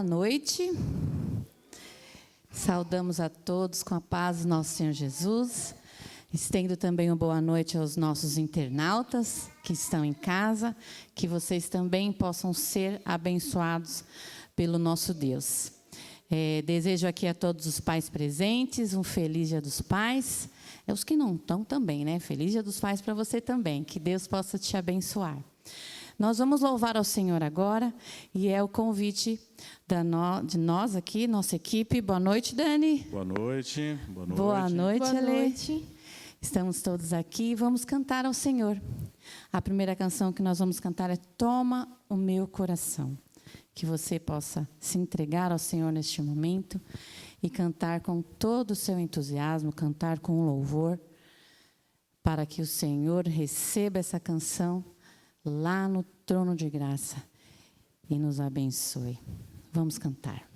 Boa noite. Saudamos a todos com a paz do nosso Senhor Jesus. Estendo também uma boa noite aos nossos internautas que estão em casa, que vocês também possam ser abençoados pelo nosso Deus. Desejo aqui a todos os pais presentes um feliz Dia dos Pais. Os que não estão também, né? Feliz Dia dos Pais para você também. Que Deus possa te abençoar. Nós vamos louvar ao Senhor agora, e é o convite de nós aqui, nossa equipe. Boa noite, Dani. Boa noite. Boa noite. Boa noite, Boa Ale. noite. Estamos todos aqui e vamos cantar ao Senhor. A primeira canção que nós vamos cantar é Toma o Meu Coração. Que você possa se entregar ao Senhor neste momento e cantar com todo o seu entusiasmo, cantar com louvor, para que o Senhor receba essa canção lá no trono de graça e nos abençoe. Vamos cantar.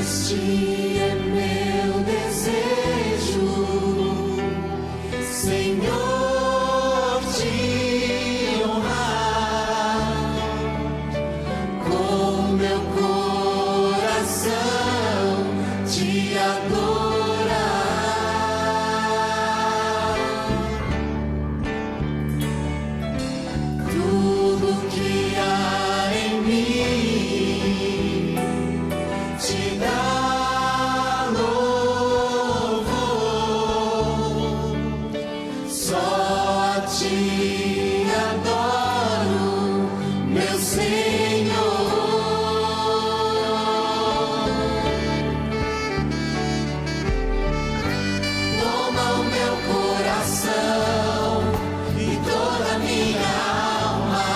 Este é meu desejo, Senhor, te honrar com meu coração, te adorar. Tudo que há em mim te dá louvor, só a ti adoro, meu Senhor. Toma o meu coração e toda a minha alma,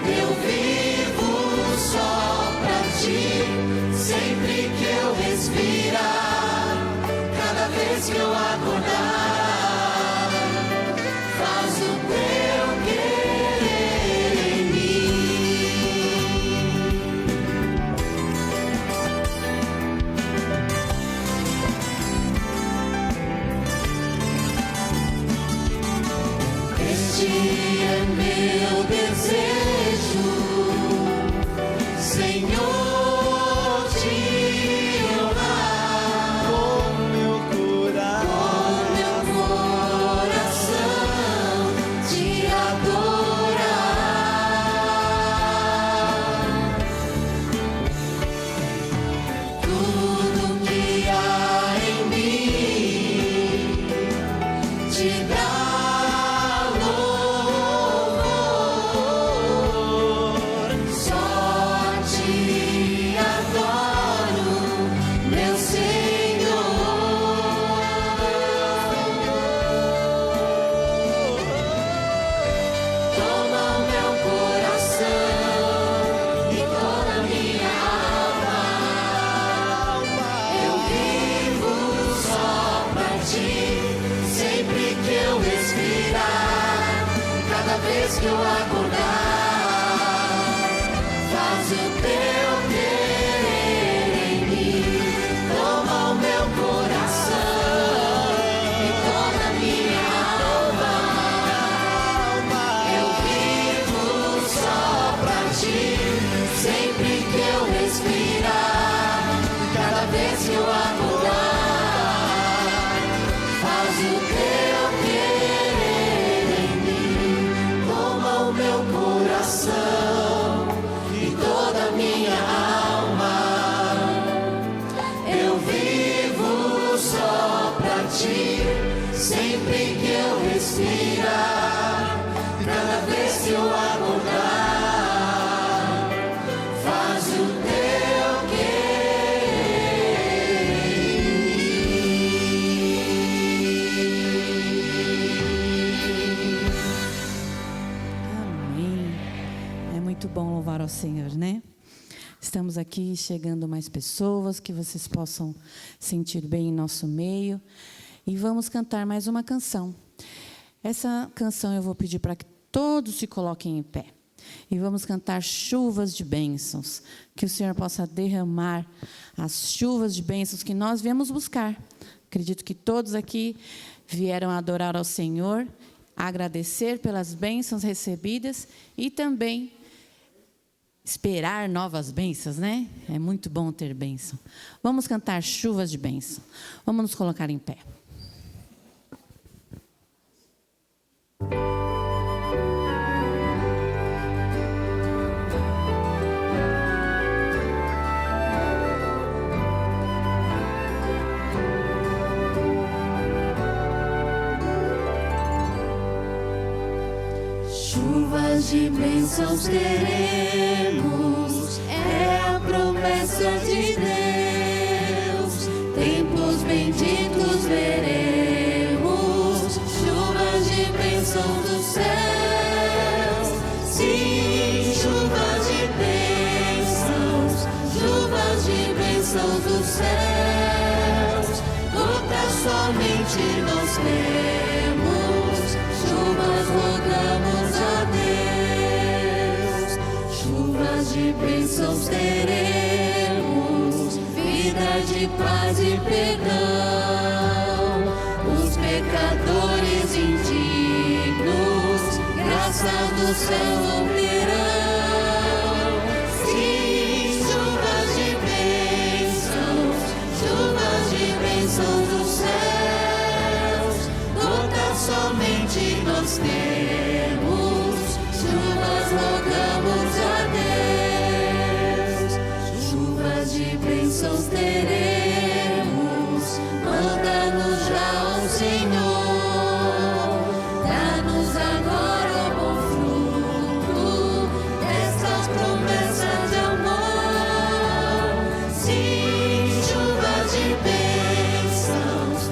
eu vivo só pra ti, sempre que eu respirar, cada vez que eu acordar, faz o teu querer em mim. Este é meu desejo, Senhor, te honrar com meu coração, te adorar. Tudo que há em mim te dá louvor, só a ti adoro, meu Senhor. Toma o meu coração e toda a minha alma, eu vivo só pra ti, sempre que eu respirar, cada vez que eu acordar, faz o teu querer em mim. Toma o meu coração e toda a minha alma, eu vivo só pra ti, sempre que eu respirar, cada vez que eu acordar, faz o teu querer em mim. Toma o meu coração e toda a minha alma, eu vivo só pra ti, sempre que eu respirar, cada vez que eu acordar, faz o teu querer em mim. Amém. É muito bom louvar ao Senhor, né? Estamos aqui chegando mais pessoas, que vocês possam sentir bem em nosso meio. E vamos cantar mais uma canção. Essa canção eu vou pedir para que todos se coloquem em pé. E vamos cantar chuvas de bênçãos. Que o Senhor possa derramar as chuvas de bênçãos que nós viemos buscar. Acredito que todos aqui vieram adorar ao Senhor, agradecer pelas bênçãos recebidas e também esperar novas bênçãos, né? É muito bom ter bênção. Vamos cantar chuvas de bênção. Vamos nos colocar em pé. Chuvas de bênçãos teremos, é a promessa de Deus. Tempos benditos veremos, chuvas de bênção dos céus. Sim, chuvas de bênçãos dos céus. Gotas somente nós temos, chuvas rogamos a Deus. Chuvas de bênçãos teremos, vida de paz e perdão. Os pecadores indignos, graças do céu obterão. Sim, chuvas de bênçãos dos céus. Gotas somente nós temos, chuvas rogamos a Deus. Chuvas de bênçãos teremos, manda-nos já o Senhor. Dá-nos agora o bom fruto dessas promessas de amor. Sim, chuvas de bênçãos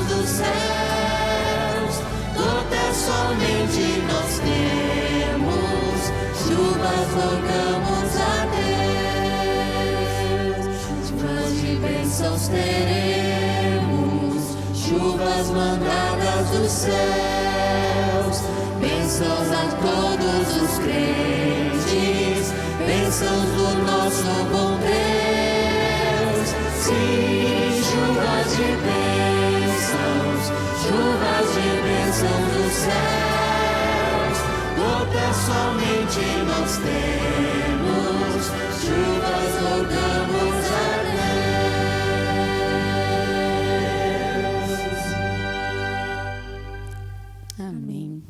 dos céus. Gotas somente nós temos, chuvas rogamos a Deus. Chuvas de bênçãos teremos, chuvas mandadas dos céus. Bênçãos a todos os crentes, bênçãos do nosso bom Deus. Sim, chuvas de bênçãos dos céus. Gotas somente nós temos, chuvas rogamos a Deus. Amém.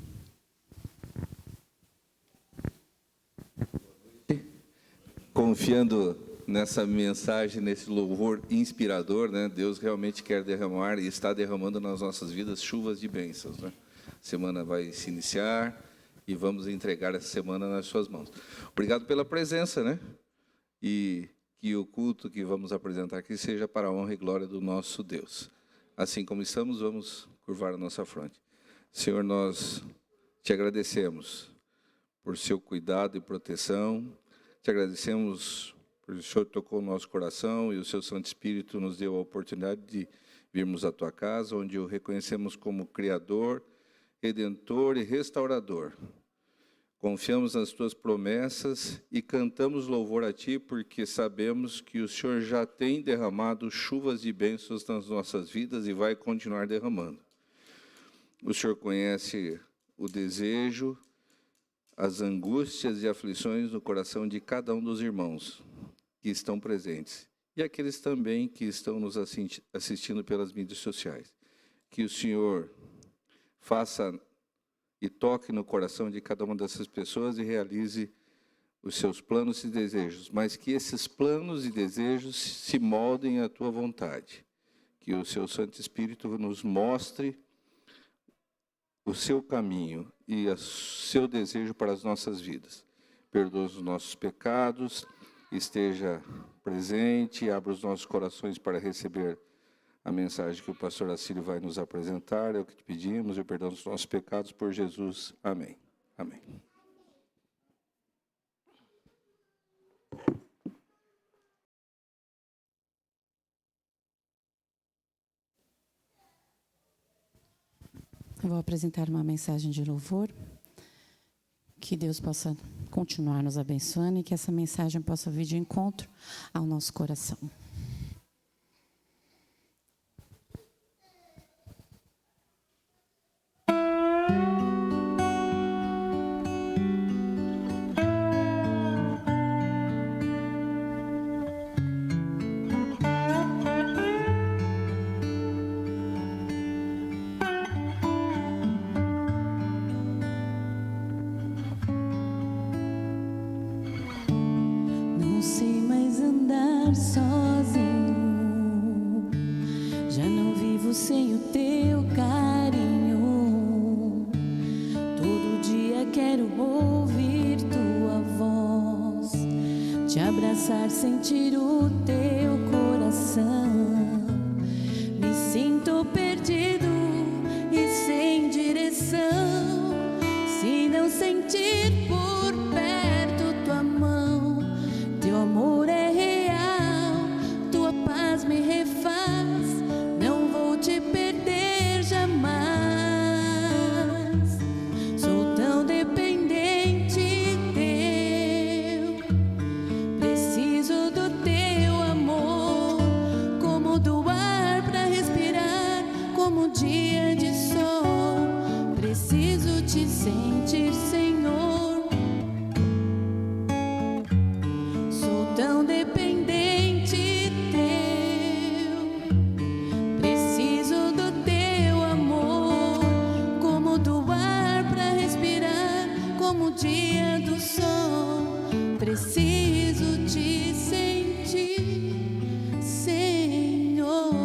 Confiando nessa mensagem, nesse louvor inspirador, né? Deus realmente quer derramar e está derramando nas nossas vidas chuvas de bênçãos, né? A semana vai se iniciar e vamos entregar essa semana nas suas mãos. Obrigado pela presença, né? E que o culto que vamos apresentar aqui seja para a honra e glória do nosso Deus. Assim como estamos, vamos curvar a nossa fronte. Senhor, nós te agradecemos por seu cuidado e proteção. Te agradecemos porque o Senhor tocou o nosso coração e o seu Santo Espírito nos deu a oportunidade de virmos à tua casa, onde o reconhecemos como Criador, Redentor e Restaurador. Confiamos nas tuas promessas e cantamos louvor a ti, porque sabemos que o Senhor já tem derramado chuvas de bênçãos nas nossas vidas e vai continuar derramando. O Senhor conhece o desejo, as angústias e aflições no coração de cada um dos irmãos que estão presentes e aqueles também que estão nos assistindo pelas mídias sociais. Que o Senhor faça e toque no coração de cada uma dessas pessoas e realize os seus planos e desejos, mas que esses planos e desejos se moldem à tua vontade. Que o seu Santo Espírito nos mostre o seu caminho e o seu desejo para as nossas vidas. Perdoa os nossos pecados, esteja presente e abra os nossos corações para receber a mensagem que o pastor Acílio vai nos apresentar. É o que te pedimos e perdão dos nossos pecados por Jesus. Amém. Amém. Eu vou apresentar uma mensagem de louvor. Que Deus possa continuar nos abençoando e que essa mensagem possa vir de encontro ao nosso coração. Não sei mais andar sozinho, já não vivo sem o teu carinho. Todo dia quero ouvir tua voz, te abraçar, sentir o teu coração. Me sinto perdido e sem direção, se não sentir por perto tua mão. Teu amor é real, tua paz me refaz, não vou te perder jamais. Sou tão dependente teu, preciso do teu amor, como do ar para respirar, como um dia de sol. Preciso te sentir, Senhor. Tão dependente teu, preciso do teu amor, como do ar para respirar, como o dia do sol. Preciso te sentir, Senhor.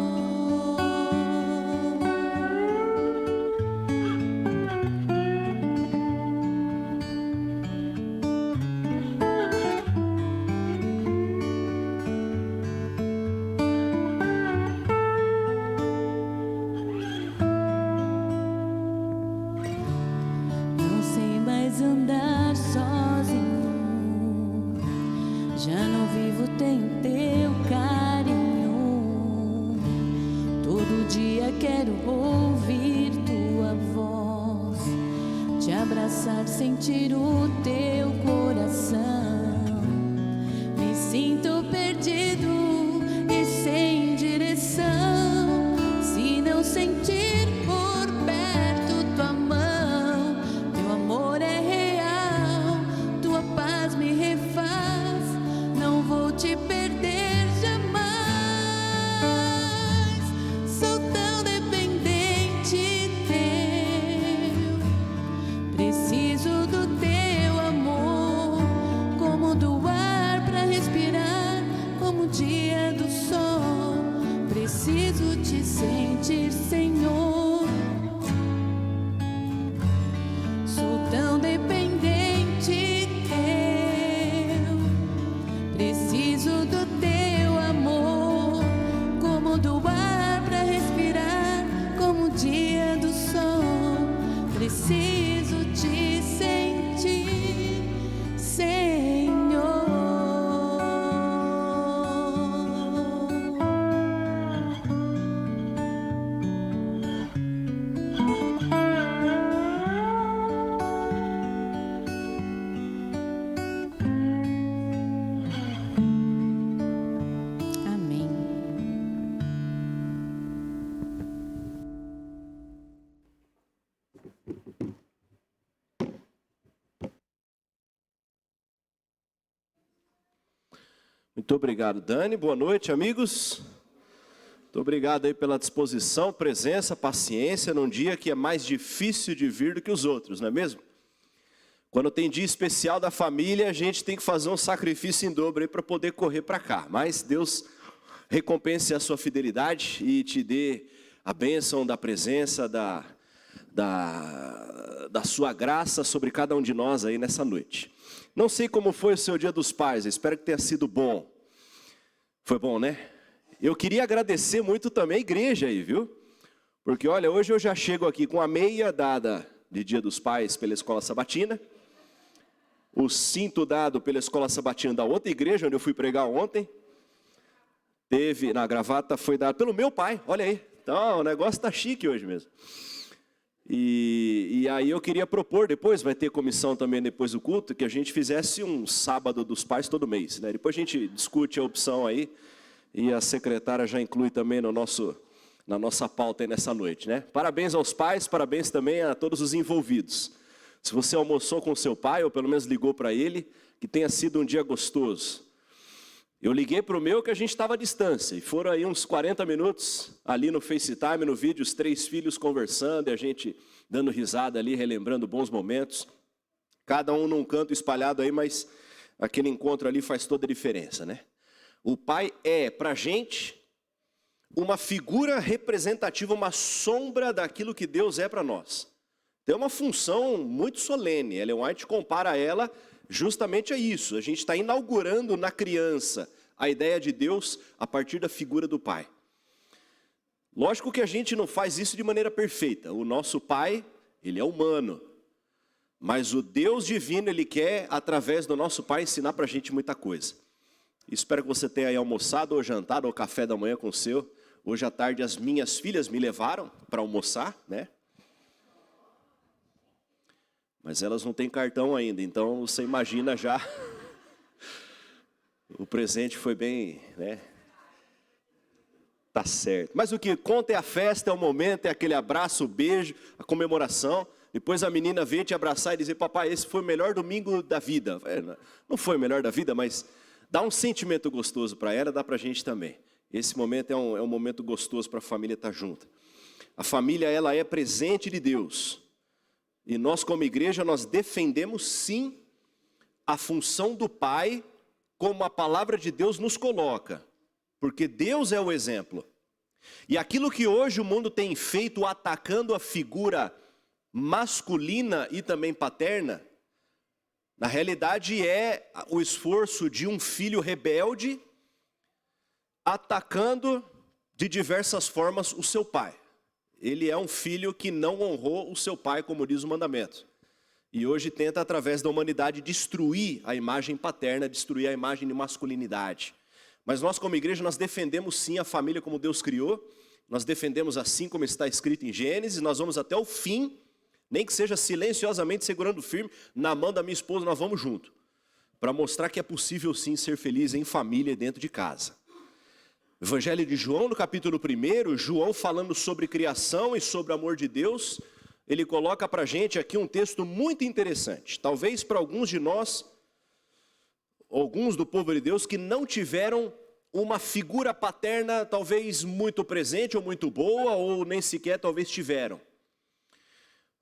Andar sozinho, já não vivo, tenho teu carinho. Todo dia quero ouvir tua voz, te abraçar, sentir o teu coração. Me sinto perdido e sem direção, se não sentir por perto tua mão. Teu amor é me refaz, não vou te perder jamais. Sou tão dependente teu, preciso do teu amor, como do ar para respirar, como o dia do sol. Preciso te sentir, Senhor. Sou tão dependente teu, preciso do teu amor, como do ar para respirar, como o dia do sol. Preciso te sentir, Senhor. Muito obrigado, Dani. Boa noite, amigos. Muito obrigado aí pela disposição, presença, paciência num dia que é mais difícil de vir do que os outros, não é mesmo? Quando tem dia especial da família, a gente tem que fazer um sacrifício em dobro aí para poder correr para cá. Mas Deus recompense a sua fidelidade e te dê a bênção da presença, da sua graça sobre cada um de nós aí nessa noite. Não sei como foi o seu Dia dos Pais, espero que tenha sido bom. Foi bom, né? Eu queria agradecer muito também a igreja aí, viu? Porque olha, hoje eu já chego aqui com a meia dada de Dia dos Pais pela Escola Sabatina, o cinto dado pela Escola Sabatina da outra igreja, onde eu fui pregar ontem. Na gravata foi dado pelo meu pai, olha aí. Então o negócio está chique hoje mesmo. E aí eu queria propor depois, vai ter comissão também depois do culto, que a gente fizesse um sábado dos pais todo mês, né? Depois a gente discute a opção aí, e a secretária já inclui também na nossa pauta aí nessa noite, né? Parabéns aos pais, parabéns também a todos os envolvidos. Se você almoçou com seu pai, ou pelo menos ligou para ele, que tenha sido um dia gostoso. Eu liguei para o meu que a gente estava à distância, e foram aí uns 40 minutos ali no FaceTime, no vídeo, os 3 filhos conversando, e a gente dando risada ali, relembrando bons momentos. Cada um num canto espalhado aí, mas aquele encontro ali faz toda a diferença, né? O pai é, para a gente, uma figura representativa, uma sombra daquilo que Deus é para nós. Tem uma função muito solene. Ellen White compara ela justamente a isso. A gente está inaugurando na criança a ideia de Deus a partir da figura do pai. Lógico que a gente não faz isso de maneira perfeita. O nosso pai, ele é humano. Mas o Deus divino, ele quer, através do nosso pai, ensinar para a gente muita coisa. Espero que você tenha aí almoçado ou jantado ou café da manhã com o seu. Hoje à tarde as minhas filhas me levaram para almoçar, né? Mas elas não têm cartão ainda, então você imagina já. O presente foi bem, né? Tá certo. Mas o que conta é a festa, é o momento, é aquele abraço, o beijo, a comemoração. Depois a menina veio te abraçar e dizer: papai, esse foi o melhor domingo da vida. Não foi o melhor da vida, mas dá um sentimento gostoso para ela, dá para a gente também. Esse momento é um momento gostoso para a família estar junta. A família, ela é presente de Deus. E nós, como igreja, nós defendemos sim a função do pai, como a palavra de Deus nos coloca. Porque Deus é o exemplo. E aquilo que hoje o mundo tem feito, atacando a figura masculina e também paterna, na realidade é o esforço de um filho rebelde atacando de diversas formas o seu pai. Ele é um filho que não honrou o seu pai, como diz o mandamento. E hoje tenta, através da humanidade, destruir a imagem paterna, destruir a imagem de masculinidade. Mas nós, como igreja, nós defendemos sim a família como Deus criou. Nós defendemos assim como está escrito em Gênesis. Nós vamos até o fim, nem que seja silenciosamente segurando firme, na mão da minha esposa, nós vamos junto. Para mostrar que é possível sim ser feliz em família e dentro de casa. Evangelho de João, no capítulo 1, João falando sobre criação e sobre o amor de Deus, ele coloca para a gente aqui um texto muito interessante. Talvez para alguns de nós, alguns do povo de Deus que não tiveram uma figura paterna talvez muito presente ou muito boa, ou nem sequer talvez tiveram.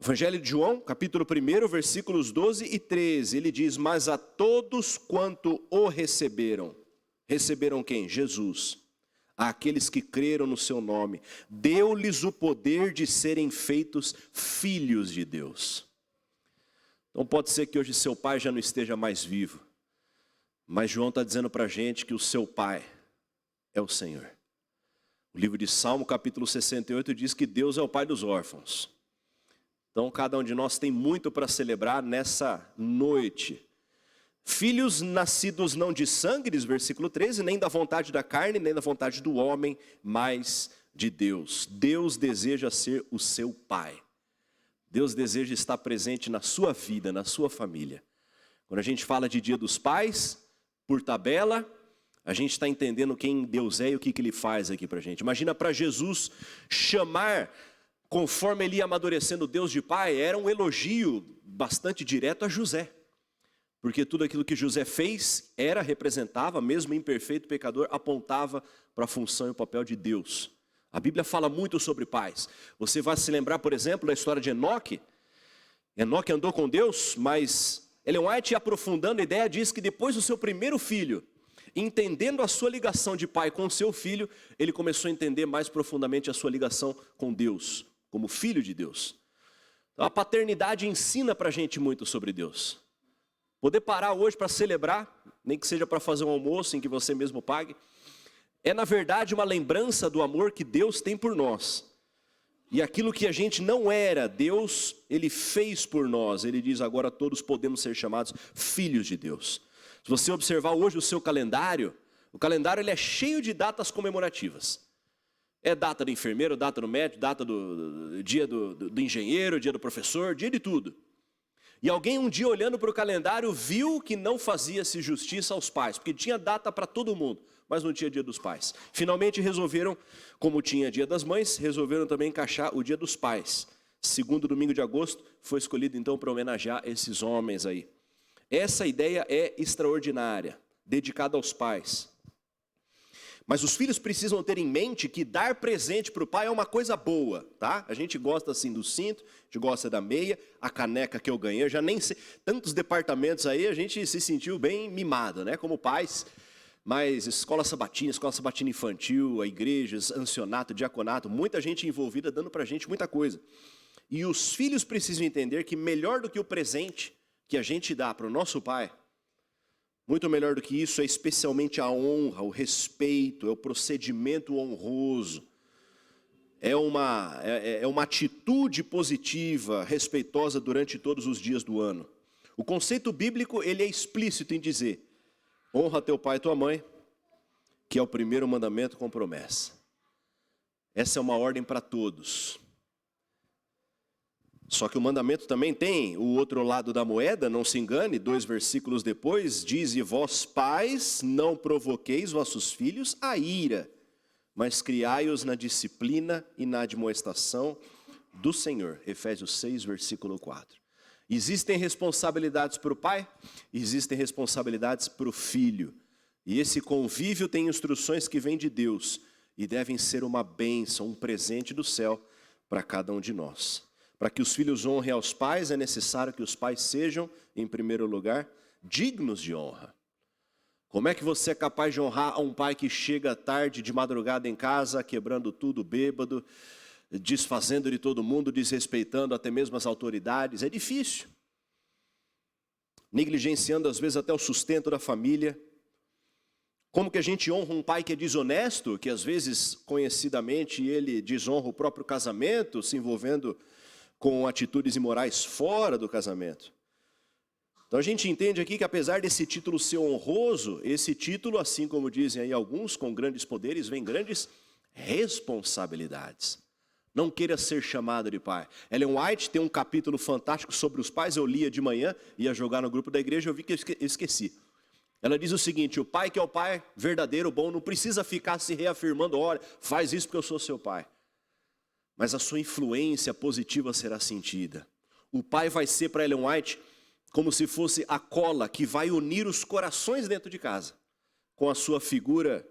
Evangelho de João, capítulo 1, versículos 12 e 13, ele diz: mas a todos quanto o receberam, receberam quem? Jesus. Àqueles que creram no seu nome, deu-lhes o poder de serem feitos filhos de Deus. Então pode ser que hoje seu pai já não esteja mais vivo, mas João está dizendo para a gente que o seu pai é o Senhor. O livro de Salmo, capítulo 68, diz que Deus é o pai dos órfãos. Então cada um de nós tem muito para celebrar nessa noite. Filhos nascidos não de sangue, diz versículo 13, nem da vontade da carne, nem da vontade do homem, mas de Deus. Deus deseja ser o seu pai. Deus deseja estar presente na sua vida, na sua família. Quando a gente fala de Dia dos Pais, por tabela, a gente está entendendo quem Deus é e o que Ele faz aqui para a gente. Imagina para Jesus chamar, conforme ele ia amadurecendo Deus de pai, era um elogio bastante direto a José. Porque tudo aquilo que José fez representava, mesmo imperfeito, pecador, apontava para a função e o papel de Deus. A Bíblia fala muito sobre pais. Você vai se lembrar, por exemplo, da história de Enoque. Enoque andou com Deus, mas Ellen White, aprofundando a ideia, diz que depois do seu primeiro filho, entendendo a sua ligação de pai com o seu filho, ele começou a entender mais profundamente a sua ligação com Deus, como filho de Deus. Então, a paternidade ensina para a gente muito sobre Deus. Poder parar hoje para celebrar, nem que seja para fazer um almoço em que você mesmo pague, é na verdade uma lembrança do amor que Deus tem por nós. E aquilo que a gente não era, Deus, Ele fez por nós. Ele diz: agora todos podemos ser chamados filhos de Deus. Se você observar hoje o seu calendário, o calendário ele é cheio de datas comemorativas. É data do enfermeiro, data do médico, data do dia do engenheiro, dia do professor, dia de tudo. E alguém um dia olhando para o calendário viu que não fazia-se justiça aos pais, porque tinha data para todo mundo, mas não tinha dia dos pais. Finalmente resolveram, como tinha dia das mães, resolveram também encaixar o dia dos pais. Segundo domingo de agosto foi escolhido então para homenagear esses homens aí. Essa ideia é extraordinária, dedicada aos pais. Mas os filhos precisam ter em mente que dar presente para o pai é uma coisa boa, tá? A gente gosta assim do cinto, a gente gosta da meia, a caneca que eu ganhei, eu já nem sei, tantos departamentos aí, a gente se sentiu bem mimado, né? Como pais, mas escola sabatina infantil, a igrejas, ancionato, diaconato, muita gente envolvida dando para a gente muita coisa. E os filhos precisam entender que melhor do que o presente que a gente dá para o nosso pai, muito melhor do que isso é especialmente a honra, o respeito, é o procedimento honroso. É uma atitude positiva, respeitosa durante todos os dias do ano. O conceito bíblico, ele é explícito em dizer: honra teu pai e tua mãe, que é o primeiro mandamento com promessa. Essa é uma ordem para todos. Só que o mandamento também tem o outro lado da moeda, não se engane, 2 versículos depois, diz: e vós pais, não provoqueis vossos filhos a ira, mas criai-os na disciplina e na admoestação do Senhor. Efésios 6, versículo 4. Existem responsabilidades para o pai, existem responsabilidades para o filho. E esse convívio tem instruções que vêm de Deus e devem ser uma bênção, um presente do céu para cada um de nós. Para que os filhos honrem aos pais, é necessário que os pais sejam, em primeiro lugar, dignos de honra. Como é que você é capaz de honrar a um pai que chega tarde, de madrugada em casa, quebrando tudo, bêbado, desfazendo de todo mundo, desrespeitando até mesmo as autoridades? É difícil. Negligenciando às vezes até o sustento da família. Como que a gente honra um pai que é desonesto, que às vezes, conhecidamente, ele desonra o próprio casamento, se envolvendo com atitudes imorais fora do casamento. Então a gente entende aqui que apesar desse título ser honroso, esse título, assim como dizem aí alguns, com grandes poderes, vem grandes responsabilidades. Não queira ser chamado de pai. Ellen White tem um capítulo fantástico sobre os pais, eu lia de manhã, ia jogar no grupo da igreja, eu vi que eu esqueci. Ela diz o seguinte: o pai que é o pai verdadeiro, bom, não precisa ficar se reafirmando, olha, faz isso porque eu sou seu pai. Mas a sua influência positiva será sentida. O pai vai ser para Ellen White como se fosse a cola que vai unir os corações dentro de casa, com a sua figura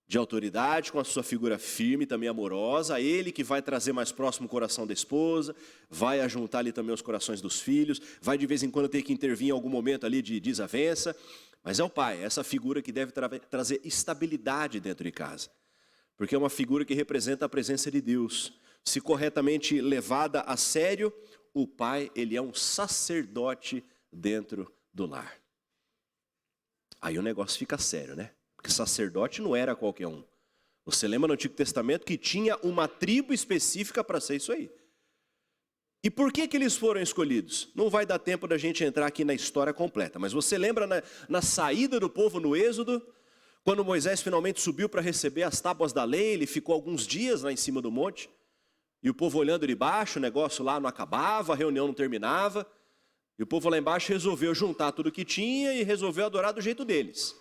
de autoridade, com a sua figura firme, também amorosa, ele que vai trazer mais próximo o coração da esposa, vai ajuntar ali também os corações dos filhos, vai de vez em quando ter que intervir em algum momento ali de desavença, mas é o pai, essa figura que deve trazer estabilidade dentro de casa, porque é uma figura que representa a presença de Deus. Se corretamente levada a sério, o pai, ele é um sacerdote dentro do lar. Aí o negócio fica sério, né? Porque sacerdote não era qualquer um. Você lembra no Antigo Testamento que tinha uma tribo específica para ser isso aí. E por que eles foram escolhidos? Não vai dar tempo da gente entrar aqui na história completa, mas você lembra na saída do povo no Êxodo, quando Moisés finalmente subiu para receber as tábuas da lei, ele ficou alguns dias lá em cima do monte, e o povo olhando de baixo, o negócio lá não acabava, a reunião não terminava, e o povo lá embaixo resolveu juntar tudo que tinha e resolveu adorar do jeito deles.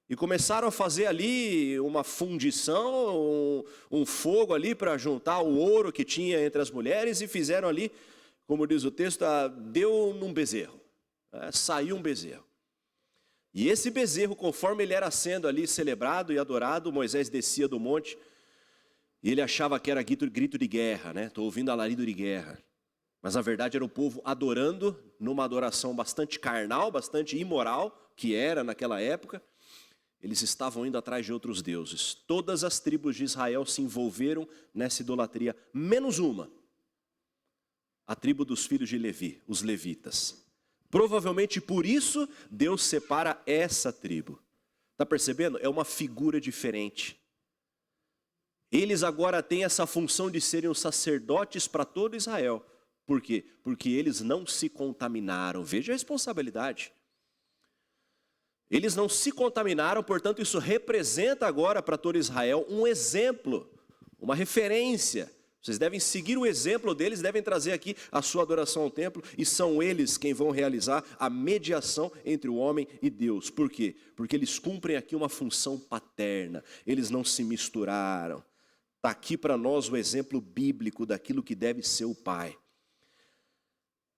E começaram a fazer ali uma fundição, um fogo ali para juntar o ouro que tinha entre as mulheres e fizeram ali, como diz o texto, deu num bezerro, saiu um bezerro. E esse bezerro, conforme ele era sendo ali celebrado e adorado, Moisés descia do monte e ele achava que era grito de guerra, né? Estou ouvindo alarido de guerra. Mas na verdade era o povo adorando numa adoração bastante carnal, bastante imoral, que era naquela época. Eles estavam indo atrás de outros deuses. Todas as tribos de Israel se envolveram nessa idolatria, menos uma. A tribo dos filhos de Levi, os levitas. Provavelmente por isso Deus separa essa tribo. Está percebendo? É uma figura diferente. Eles agora têm essa função de serem os sacerdotes para todo Israel. Por quê? Porque eles não se contaminaram. Veja a responsabilidade. Eles não se contaminaram, portanto isso representa agora para todo Israel um exemplo uma referência. Vocês devem seguir o exemplo deles, devem trazer aqui a sua adoração ao templo, e são eles quem vão realizar a mediação entre o homem e Deus. Por quê? Porque eles cumprem aqui uma função paterna, eles não se misturaram. Está aqui para nós o exemplo bíblico daquilo que deve ser o pai.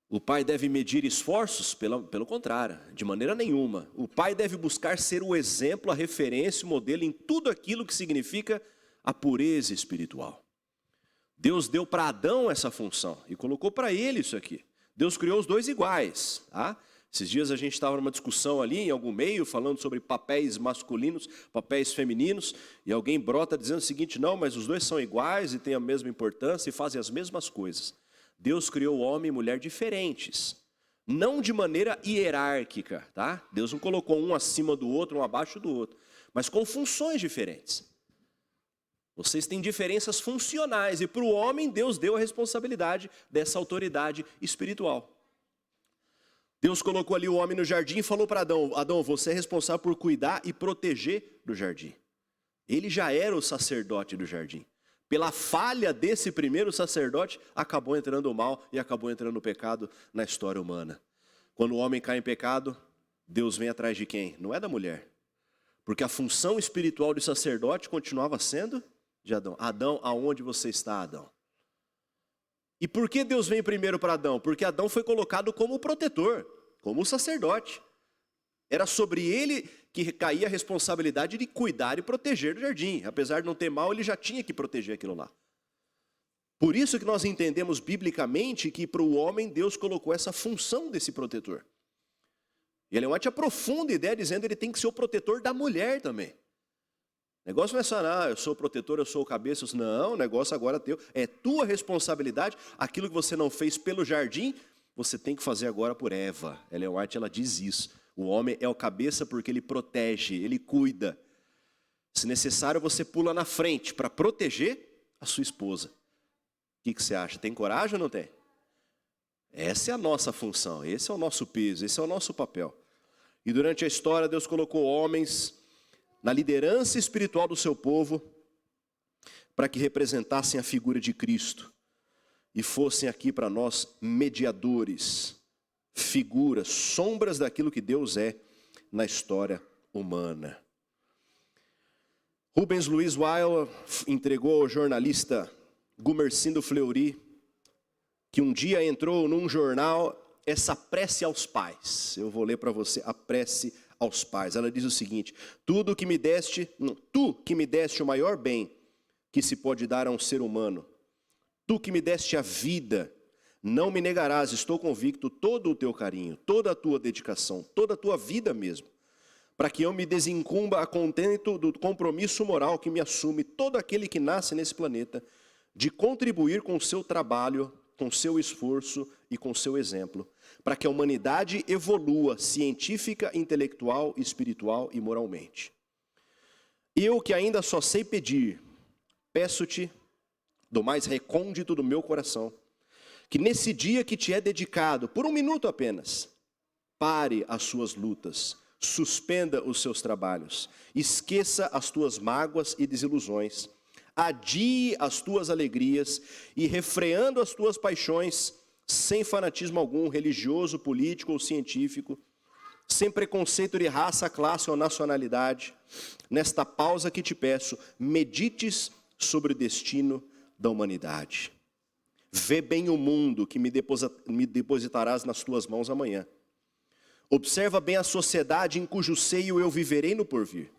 O pai deve medir esforços? Pelo contrário, de maneira nenhuma. O pai deve buscar ser o exemplo, a referência, o modelo em tudo aquilo que significa a pureza espiritual. Deus deu para Adão essa função e colocou para ele isso aqui. Deus criou os dois iguais. Tá? Esses dias a gente estava numa discussão ali, em algum meio, falando sobre papéis masculinos, papéis femininos, e alguém brota dizendo o seguinte: não, mas os dois são iguais e têm a mesma importância e fazem as mesmas coisas. Deus criou homem e mulher diferentes, não de maneira hierárquica, tá? Deus não colocou um acima do outro, um abaixo do outro, mas com funções diferentes. Vocês têm diferenças funcionais, e para o homem Deus deu a responsabilidade dessa autoridade espiritual. Deus colocou ali o homem no jardim e falou para Adão: Adão, você é responsável por cuidar e proteger do jardim. Ele já era o sacerdote do jardim. Pela falha desse primeiro sacerdote, acabou entrando o mal e acabou entrando o pecado na história humana. Quando o homem cai em pecado, Deus vem atrás de quem? Não é da mulher. Porque a função espiritual do sacerdote continuava sendo de Adão. Adão, aonde você está, Adão? E por que Deus vem primeiro para Adão? Porque Adão foi colocado como protetor, como sacerdote. Era sobre ele que recaía a responsabilidade de cuidar e proteger do jardim. Apesar de não ter mal, ele já tinha que proteger aquilo lá. Por isso que nós entendemos biblicamente que para o homem Deus colocou essa função desse protetor. E Ellen White aprofunda a ideia dizendo que ele tem que ser o protetor da mulher também. O negócio não é só, eu sou o protetor, eu sou o cabeça. Não, o negócio agora é teu. É tua responsabilidade. Aquilo que você não fez pelo jardim, você tem que fazer agora por Eva. Ellen White, ela diz isso. O homem é o cabeça porque ele protege, ele cuida. Se necessário, você pula na frente para proteger a sua esposa. O que você acha? Tem coragem ou não tem? Essa é a nossa função, esse é o nosso peso, esse é o nosso papel. E durante a história, Deus colocou homens na liderança espiritual do seu povo para que representassem a figura de Cristo e fossem aqui para nós mediadores, figuras, sombras daquilo que Deus é na história humana. Rubens Luiz Weil entregou ao jornalista Gumercindo Fleury que um dia entrou num jornal essa prece aos pais. Eu vou ler para você a prece aos pais. Ela diz o seguinte: tu que me deste o maior bem que se pode dar a um ser humano, tu que me deste a vida, não me negarás, estou convicto, todo o teu carinho, toda a tua dedicação, toda a tua vida mesmo, para que eu me desincumba a contento do compromisso moral que me assume todo aquele que nasce nesse planeta, de contribuir com o seu trabalho, com o seu esforço e com o seu exemplo, para que a humanidade evolua científica, intelectual, espiritual e moralmente. Eu que ainda só sei pedir, peço-te, do mais recôndito do meu coração, que nesse dia que te é dedicado, por um minuto apenas, pare as suas lutas, suspenda os seus trabalhos, esqueça as tuas mágoas e desilusões, adie as tuas alegrias e, refreando as tuas paixões, sem fanatismo algum, religioso, político ou científico, sem preconceito de raça, classe ou nacionalidade, nesta pausa que te peço, medites sobre o destino da humanidade. Vê bem o mundo que me depositarás nas tuas mãos amanhã. Observa bem a sociedade em cujo seio eu viverei no porvir.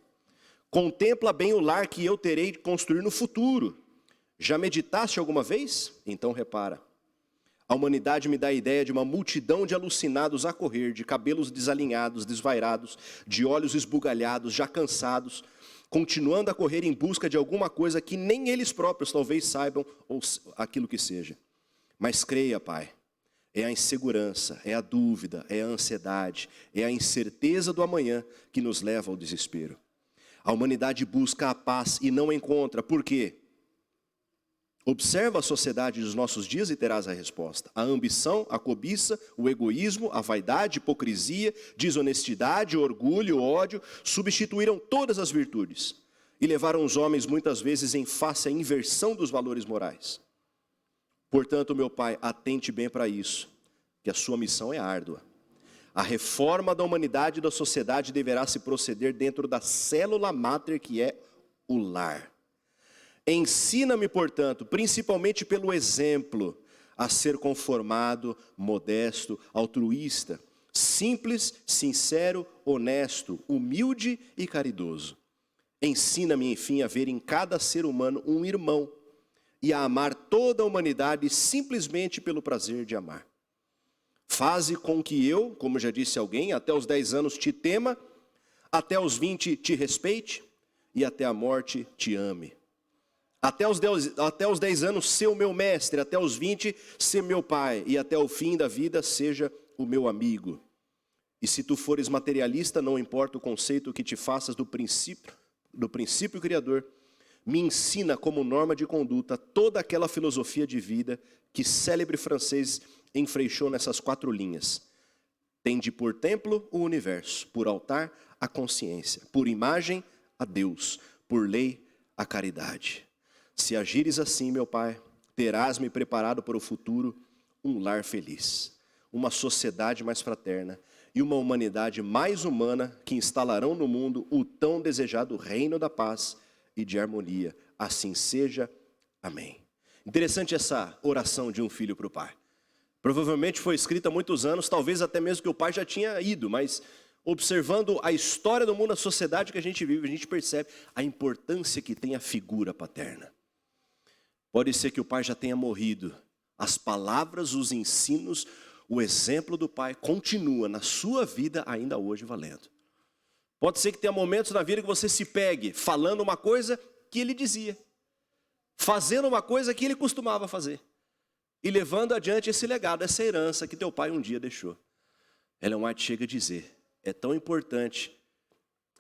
Contempla bem o lar que eu terei de construir no futuro. Já meditaste alguma vez? Então repara. A humanidade me dá a ideia de uma multidão de alucinados a correr, de cabelos desalinhados, desvairados, de olhos esbugalhados, já cansados, continuando a correr em busca de alguma coisa que nem eles próprios talvez saibam ou aquilo que seja. Mas creia, Pai, é a insegurança, é a dúvida, é a ansiedade, é a incerteza do amanhã que nos leva ao desespero. A humanidade busca a paz e não encontra. Por quê? Observa a sociedade dos nossos dias e terás a resposta. A ambição, a cobiça, o egoísmo, a vaidade, hipocrisia, desonestidade, orgulho, ódio, substituíram todas as virtudes. e levaram os homens muitas vezes em face à inversão dos valores morais. Portanto, meu pai, atente bem para isso, que a sua missão é árdua. A reforma da humanidade e da sociedade deverá se proceder dentro da célula máter que é o lar. Ensina-me, portanto, principalmente pelo exemplo, a ser conformado, modesto, altruísta, simples, sincero, honesto, humilde e caridoso. Ensina-me, enfim, a ver em cada ser humano um irmão e a amar toda a humanidade simplesmente pelo prazer de amar. Faze com que eu, como já disse alguém, até os 10 anos te tema, até os 20 te respeite e até a morte te ame. Até os 10 anos ser o meu mestre, até os 20 ser meu pai e até o fim da vida seja o meu amigo. E se tu fores materialista, não importa o conceito que te faças do princípio criador, me ensina como norma de conduta toda aquela filosofia de vida que célebre francês enfreixou nessas 4 linhas. Tende por templo o universo, por altar a consciência, por imagem a Deus, por lei a caridade. Se agires assim, meu pai, terás-me preparado para o futuro um lar feliz, uma sociedade mais fraterna e uma humanidade mais humana que instalarão no mundo o tão desejado reino da paz e de harmonia. Assim seja. Amém. Interessante essa oração de um filho para o pai. Provavelmente foi escrita há muitos anos, talvez até mesmo que o pai já tinha ido, mas observando a história do mundo, a sociedade que a gente vive, a gente percebe a importância que tem a figura paterna. Pode ser que o pai já tenha morrido. As palavras, os ensinos, o exemplo do pai continua na sua vida ainda hoje valendo. Pode ser que tenha momentos na vida que você se pegue falando uma coisa que ele dizia, fazendo uma coisa que ele costumava fazer e levando adiante esse legado, essa herança que teu pai um dia deixou. Ellen White chega a dizer, é tão importante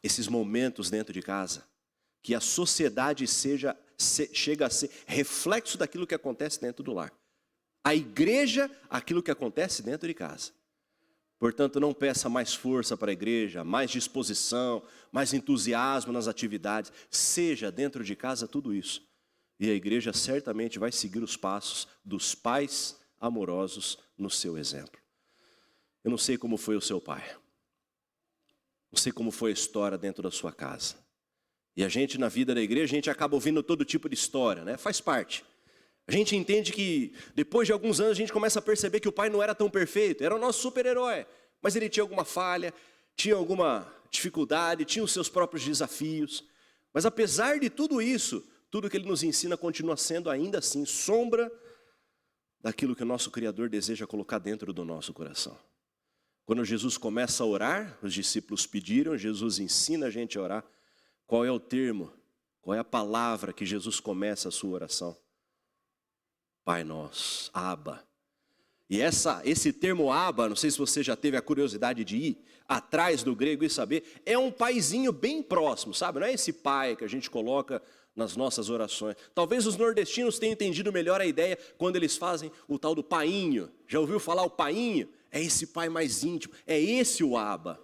esses momentos dentro de casa que a sociedade chega a ser reflexo daquilo que acontece dentro do lar. A igreja, aquilo que acontece dentro de casa. Portanto, não peça mais força para a igreja, mais disposição, mais entusiasmo nas atividades. Seja dentro de casa tudo isso. E a igreja certamente vai seguir os passos dos pais amorosos no seu exemplo. Eu não sei como foi o seu pai. Não sei como foi a história dentro da sua casa. E a gente, na vida da igreja, a gente acaba ouvindo todo tipo de história, né? Faz parte. A gente entende que, depois de alguns anos, a gente começa a perceber que o pai não era tão perfeito. Era o nosso super-herói, mas ele tinha alguma falha, tinha alguma dificuldade, tinha os seus próprios desafios. Mas apesar de tudo isso, tudo que ele nos ensina continua sendo ainda assim sombra daquilo que o nosso Criador deseja colocar dentro do nosso coração. Quando Jesus começa a orar, os discípulos pediram, Jesus ensina a gente a orar. Qual é o termo, qual é a palavra que Jesus começa a sua oração? Pai nosso, Abba. E esse termo Abba, não sei se você já teve a curiosidade de ir atrás do grego e saber, é um paizinho bem próximo, sabe? Não é esse pai que a gente coloca nas nossas orações. Talvez os nordestinos tenham entendido melhor a ideia quando eles fazem o tal do painho. Já ouviu falar o painho? É esse pai mais íntimo, é esse o Abba.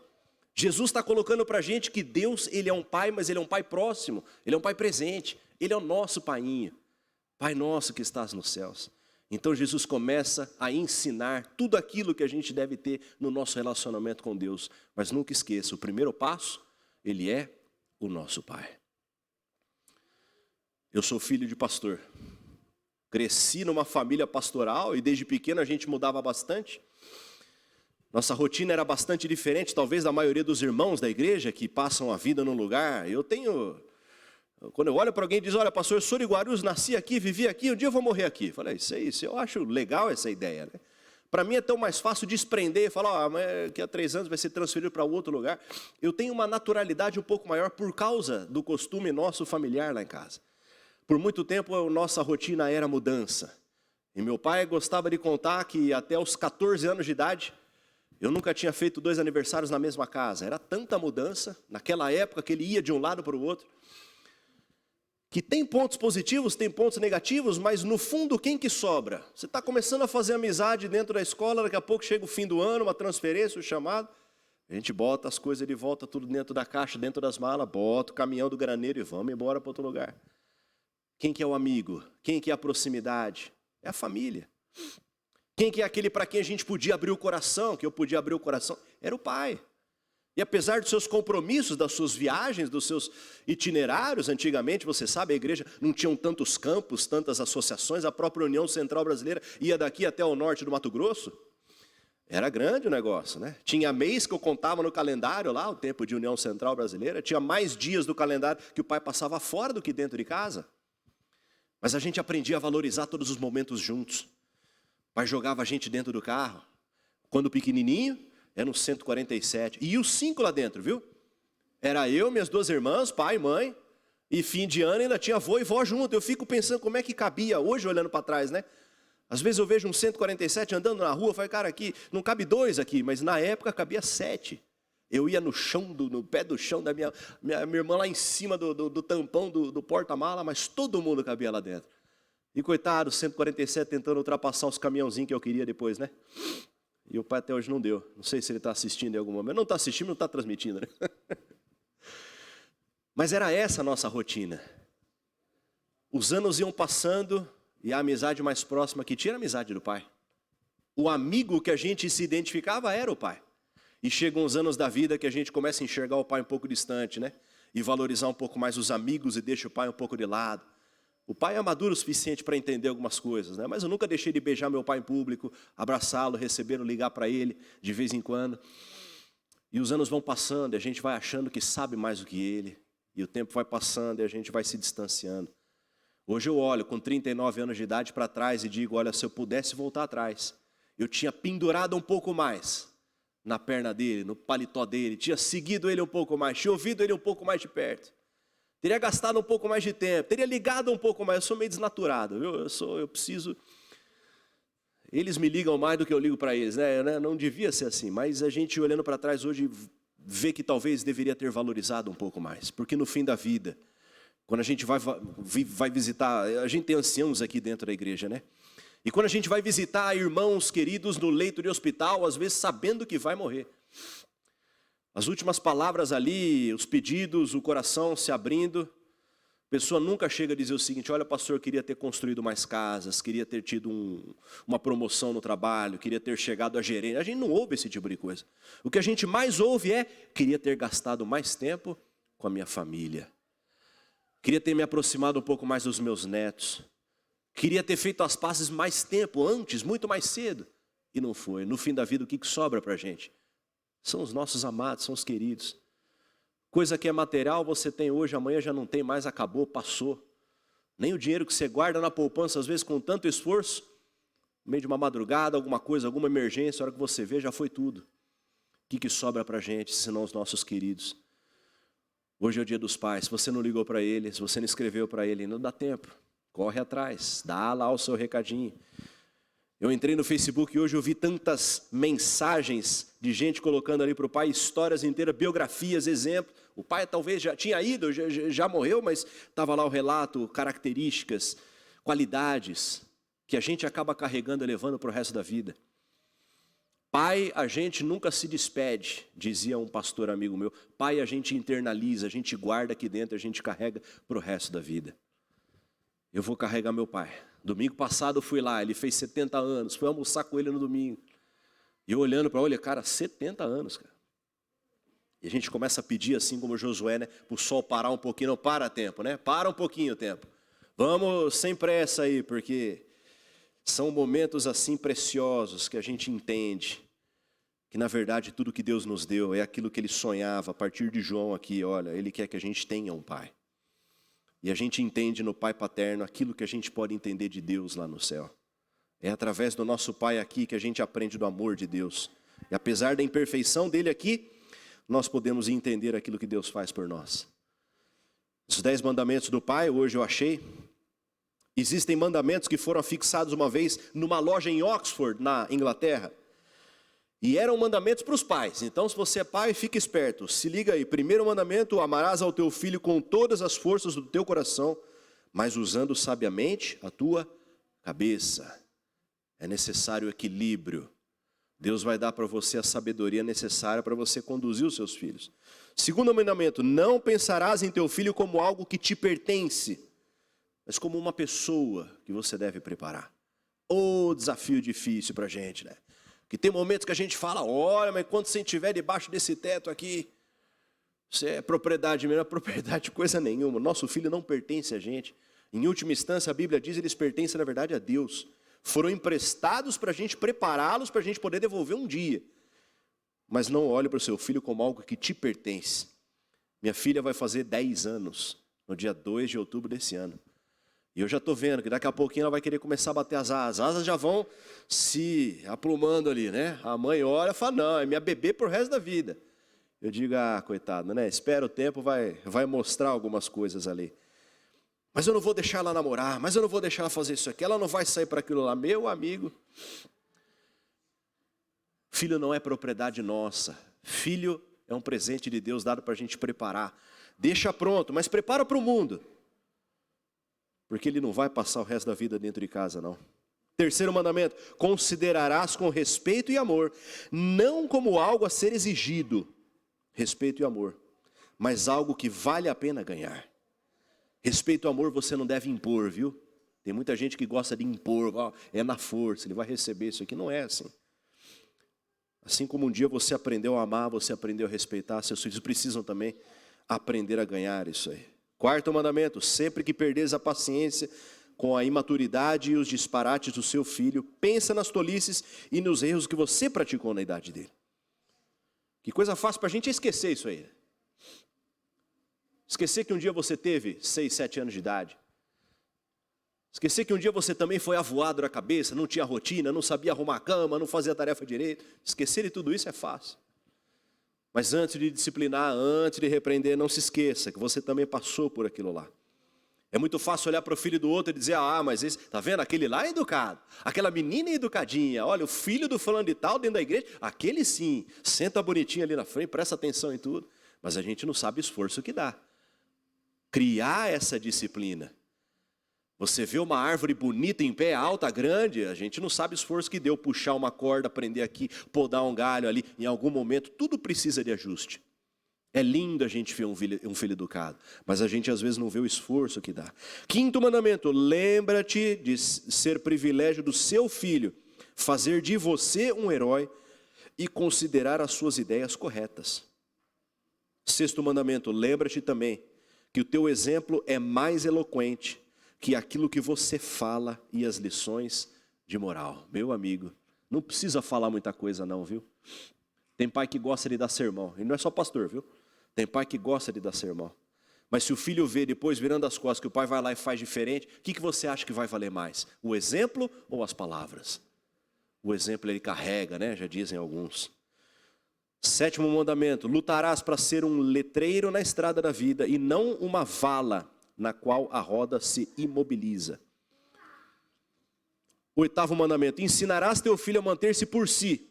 Jesus está colocando para a gente que Deus, ele é um pai, mas ele é um pai próximo, ele é um pai presente, ele é o nosso painho. Pai nosso que estás nos céus. Então Jesus começa a ensinar tudo aquilo que a gente deve ter no nosso relacionamento com Deus. Mas nunca esqueça, o primeiro passo, ele é o nosso Pai. Eu sou filho de pastor. Cresci numa família pastoral e desde pequeno a gente mudava bastante. Nossa rotina era bastante diferente, talvez, da maioria dos irmãos da igreja que passam a vida num lugar. Quando eu olho para alguém e diz, olha, pastor, eu sou de Guarulhos, nasci aqui, vivi aqui, um dia eu vou morrer aqui. Eu falei, isso, eu acho legal essa ideia, né? Para mim é tão mais fácil desprender e falar, mas daqui a 3 anos vai ser transferido para outro lugar. Eu tenho uma naturalidade um pouco maior por causa do costume nosso familiar lá em casa. Por muito tempo a nossa rotina era mudança. E meu pai gostava de contar que até os 14 anos de idade, eu nunca tinha feito 2 aniversários na mesma casa. Era tanta mudança, naquela época que ele ia de um lado para o outro, que tem pontos positivos, tem pontos negativos, mas no fundo quem que sobra? Você está começando a fazer amizade dentro da escola, daqui a pouco chega o fim do ano, uma transferência, um chamado. A gente bota as coisas de volta tudo dentro da caixa, dentro das malas, bota o caminhão do graneiro e vamos embora para outro lugar. Quem que é o amigo? Quem que é a proximidade? É a família. Quem que é aquele para quem a gente podia abrir o coração, que eu podia abrir o coração? Era o pai. E apesar dos seus compromissos, das suas viagens, dos seus itinerários, antigamente, você sabe, a igreja não tinha tantos campos, tantas associações, a própria União Central Brasileira ia daqui até o norte do Mato Grosso. Era grande o negócio, né? Tinha mês que eu contava no calendário lá, o tempo de União Central Brasileira, tinha mais dias do calendário que o pai passava fora do que dentro de casa. Mas a gente aprendia a valorizar todos os momentos juntos. O pai jogava a gente dentro do carro. Quando pequenininho, era um 147. E os 5 lá dentro, viu? Era eu, minhas 2 irmãs, pai e mãe. E fim de ano ainda tinha avô e vó junto. Eu fico pensando como é que cabia hoje, olhando para trás, né? Às vezes eu vejo um 147 andando na rua, eu falo, cara, aqui não cabe 2 aqui, mas na época cabia 7. Eu ia no chão, no pé do chão da minha irmã lá em cima do tampão do porta-mala, mas todo mundo cabia lá dentro. E coitado, 147 tentando ultrapassar os caminhãozinhos que eu queria depois, né? E o pai até hoje não deu. Não sei se ele está assistindo em algum momento. Não está assistindo, não está transmitindo, né? Mas era essa a nossa rotina. Os anos iam passando e a amizade mais próxima que tinha era a amizade do pai. O amigo que a gente se identificava era o pai. E chegam os anos da vida que a gente começa a enxergar o pai um pouco distante, né? E valorizar um pouco mais os amigos e deixa o pai um pouco de lado. O pai é maduro o suficiente para entender algumas coisas, né? Mas eu nunca deixei de beijar meu pai em público, abraçá-lo, recebê-lo, ligar para ele de vez em quando. E os anos vão passando e a gente vai achando que sabe mais do que ele. E o tempo vai passando e a gente vai se distanciando. Hoje eu olho com 39 anos de idade para trás e digo, olha, se eu pudesse voltar atrás, eu tinha pendurado um pouco mais na perna dele, no paletó dele, tinha seguido ele um pouco mais, tinha ouvido ele um pouco mais de perto. Teria gastado um pouco mais de tempo, teria ligado um pouco mais. Eu sou meio desnaturado, viu? Eu preciso... Eles me ligam mais do que eu ligo para eles, né? Não devia ser assim, mas a gente olhando para trás hoje vê que talvez deveria ter valorizado um pouco mais. Porque no fim da vida, quando a gente vai visitar, a gente tem anciãos aqui dentro da igreja, né? E quando a gente vai visitar irmãos queridos no leito de hospital, às vezes sabendo que vai morrer. As últimas palavras ali, os pedidos, o coração se abrindo. A pessoa nunca chega a dizer o seguinte, olha pastor, eu queria ter construído mais casas, queria ter tido uma promoção no trabalho, queria ter chegado a gerente. A gente não ouve esse tipo de coisa. O que a gente mais ouve é, queria ter gastado mais tempo com a minha família. Queria ter me aproximado um pouco mais dos meus netos. Queria ter feito as pazes mais tempo, antes, muito mais cedo. E não foi. No fim da vida, o que sobra para a gente? São os nossos amados, são os queridos. Coisa que é material, você tem hoje, amanhã já não tem mais, acabou, passou. Nem o dinheiro que você guarda na poupança, às vezes com tanto esforço, no meio de uma madrugada, alguma coisa, alguma emergência, a hora que você vê, já foi tudo. O que sobra para a gente, senão os nossos queridos? Hoje é o dia dos pais, se você não ligou para ele, se você não escreveu para ele, não dá tempo. Corre atrás, dá lá o seu recadinho. Eu entrei no Facebook e hoje eu vi tantas mensagens de gente colocando ali para o pai, histórias inteiras, biografias, exemplos. O pai talvez já tinha ido, já morreu, mas estava lá o relato, características, qualidades, que a gente acaba carregando e levando para o resto da vida. Pai, a gente nunca se despede, dizia um pastor amigo meu. Pai, a gente internaliza, a gente guarda aqui dentro, a gente carrega para o resto da vida. Eu vou carregar meu pai. Domingo passado eu fui lá, ele fez 70 anos, fui almoçar com ele no domingo. E eu olhando para ele, cara, 70 anos, cara. E a gente começa a pedir assim como Josué, né? Para o sol parar um pouquinho, não para tempo, né? Para um pouquinho o tempo. Vamos sem pressa aí, porque são momentos assim preciosos que a gente entende que na verdade tudo que Deus nos deu é aquilo que Ele sonhava. A partir de João aqui, olha, Ele quer que a gente tenha um pai. E a gente entende no Pai paterno aquilo que a gente pode entender de Deus lá no céu. É através do nosso Pai aqui que a gente aprende do amor de Deus. E apesar da imperfeição dele aqui, nós podemos entender aquilo que Deus faz por nós. Os 10 mandamentos do Pai, hoje eu achei. Existem mandamentos que foram fixados uma vez numa loja em Oxford, na Inglaterra. E eram mandamentos para os pais. Então, se você é pai, fique esperto. Se liga aí. Primeiro mandamento, amarás ao teu filho com todas as forças do teu coração, mas usando sabiamente a tua cabeça. É necessário equilíbrio. Deus vai dar para você a sabedoria necessária para você conduzir os seus filhos. Segundo mandamento, não pensarás em teu filho como algo que te pertence, mas como uma pessoa que você deve preparar. Desafio difícil para a gente, né? Que tem momentos que a gente fala, olha, mas quando você estiver debaixo desse teto aqui, você é propriedade minha, não é propriedade de coisa nenhuma. Nosso filho não pertence a gente. Em última instância, a Bíblia diz, eles pertencem, na verdade, a Deus. Foram emprestados para a gente prepará-los, para a gente poder devolver um dia. Mas não olhe para o seu filho como algo que te pertence. Minha filha vai fazer 10 anos, no dia 2 de outubro desse ano. E eu já estou vendo que daqui a pouquinho ela vai querer começar a bater as asas. As asas já vão se aprumando ali, né? A mãe olha e fala, não, é minha bebê pro resto da vida. Eu digo, coitada, né? Espera o tempo, vai mostrar algumas coisas ali. Mas eu não vou deixar ela namorar, mas eu não vou deixar ela fazer isso aqui, ela não vai sair para aquilo lá. Meu amigo, filho não é propriedade nossa. Filho é um presente de Deus dado para a gente preparar. Deixa pronto, mas prepara para o mundo. Porque ele não vai passar o resto da vida dentro de casa, não. Terceiro mandamento, considerarás com respeito e amor, não como algo a ser exigido, respeito e amor, mas algo que vale a pena ganhar. Respeito e amor você não deve impor, viu? Tem muita gente que gosta de impor, é na força, ele vai receber isso aqui, não é assim. Assim como um dia você aprendeu a amar, você aprendeu a respeitar, seus filhos precisam também aprender a ganhar isso aí. Quarto mandamento, sempre que perderes a paciência com a imaturidade e os disparates do seu filho, pensa nas tolices e nos erros que você praticou na idade dele. Que coisa fácil para a gente esquecer isso aí. Esquecer que um dia você teve 6, 7 anos de idade. Esquecer que um dia você também foi avoado na cabeça, não tinha rotina, não sabia arrumar a cama, não fazia a tarefa direito. Esquecer de tudo isso é fácil. Mas antes de disciplinar, antes de repreender, não se esqueça que você também passou por aquilo lá. É muito fácil olhar para o filho do outro e dizer, mas esse, tá vendo? Aquele lá é educado, aquela menina é educadinha, olha, o filho do fulano de tal dentro da igreja, aquele sim, senta bonitinho ali na frente, presta atenção em tudo. Mas a gente não sabe o esforço que dá. Criar essa disciplina. Você vê uma árvore bonita em pé, alta, grande, a gente não sabe o esforço que deu, puxar uma corda, prender aqui, podar um galho ali, em algum momento, tudo precisa de ajuste. É lindo a gente ver um filho educado, mas a gente às vezes não vê o esforço que dá. Quinto mandamento, lembra-te de ser privilégio do seu filho, fazer de você um herói e considerar as suas ideias corretas. Sexto mandamento, lembra-te também que o teu exemplo é mais eloquente que aquilo que você fala e as lições de moral. Meu amigo, não precisa falar muita coisa não, viu? Tem pai que gosta de dar sermão, e não é só pastor, viu? Tem pai que gosta de dar sermão. Mas se o filho vê depois, virando as costas, que o pai vai lá e faz diferente, o que você acha que vai valer mais? O exemplo ou as palavras? O exemplo ele carrega, né? Já dizem alguns. Sétimo mandamento, lutarás para ser um letreiro na estrada da vida e não uma vala na qual a roda se imobiliza. Oitavo mandamento, ensinarás teu filho a manter-se por si